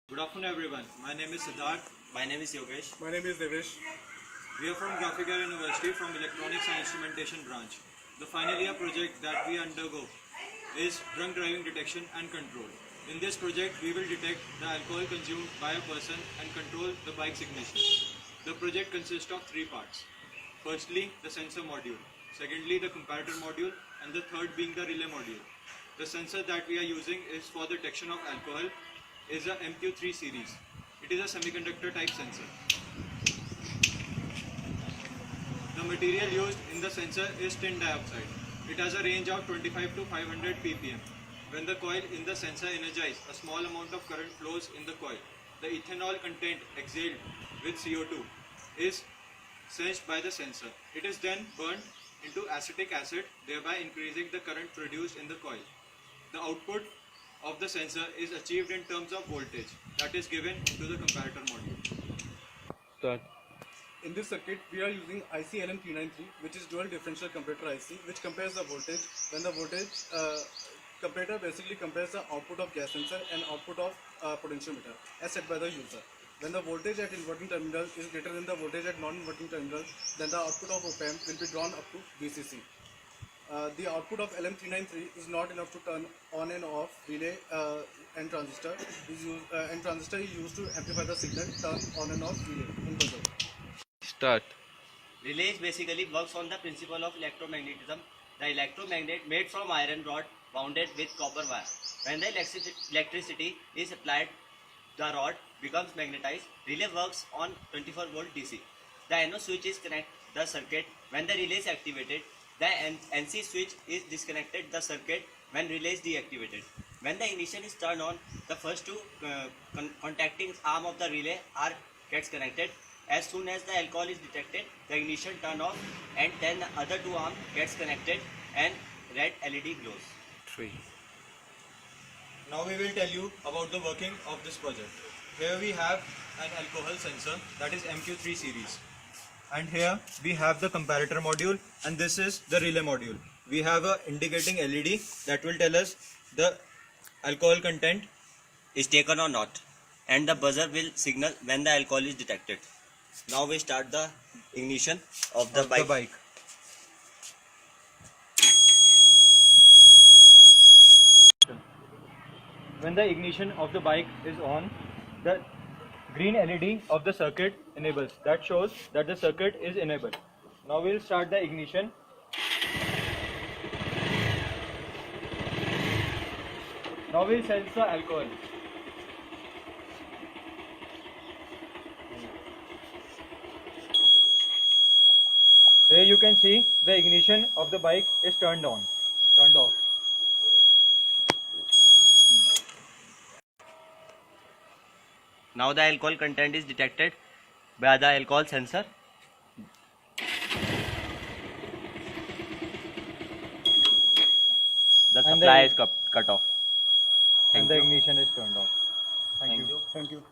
Good afternoon everyone. My name is Siddharth. My name is Yogesh. My name is Devesh. We are from Graphical University from Electronics and Instrumentation branch. The final year project that we undergo is drunk driving detection and control. In this project, we will detect the alcohol consumed by a person and control the bike's ignition. The project consists of three parts. Firstly, the sensor module. Secondly, the comparator module, and the third being the relay module. The sensor that we are using is for the detection of alcohol is a MQ3 series. It is a semiconductor type sensor. The material used in the sensor is tin dioxide. It has a range of 25 to 500 ppm. When the coil in the sensor energizes, a small amount of current flows in the coil. The ethanol content exhaled with CO2 is sensed by the sensor. It is then burned into acetic acid, thereby increasing the current produced in the coil. The output of the sensor is achieved in terms of voltage that is given into the comparator module. In this circuit, we are using IC LM393, which is dual differential comparator IC, which compares the voltage. When the voltage comparator basically compares the output of gas sensor and output of potentiometer as set by the user. When the voltage at inverting terminal is greater than the voltage at non-inverting terminal, then the output of op-amp will be drawn up to VCC. The output of LM393 is not enough to turn on and off relay and transistor. And transistor is used to amplify the signal, turn on and off relay in buzzer. Start. Relays basically works on the principle of electromagnetism. The electromagnet made from iron rod bounded with copper wire. When the electricity is applied, the rod becomes magnetized. Relay works on 24 volt DC. The NO switch is connected the circuit when the relay is activated. The NC switch is disconnected the circuit when relay is deactivated. When the ignition is turned on, the first two contacting arm of the relay gets connected. As soon as the alcohol is detected, the ignition turn off and then the other two arm gets connected and red LED glows. 3. Now we will tell you about the working of this project. Here we have an alcohol sensor, that is MQ3 series. And here we have the comparator module, and this is the relay module. We have a indicating LED that will tell us the alcohol content Is taken or not, and the buzzer will signal when the alcohol is detected. Now we start the ignition of the bike. When the ignition of the bike is on, the green LED of the circuit enables. That shows that the circuit is enabled. Now we will start the ignition. Now we will sense the alcohol. Here you can see the ignition of the bike is turned off. Now the alcohol content is detected by the alcohol sensor. The supply is cut off. And the ignition is turned off. Thank you. Thank you.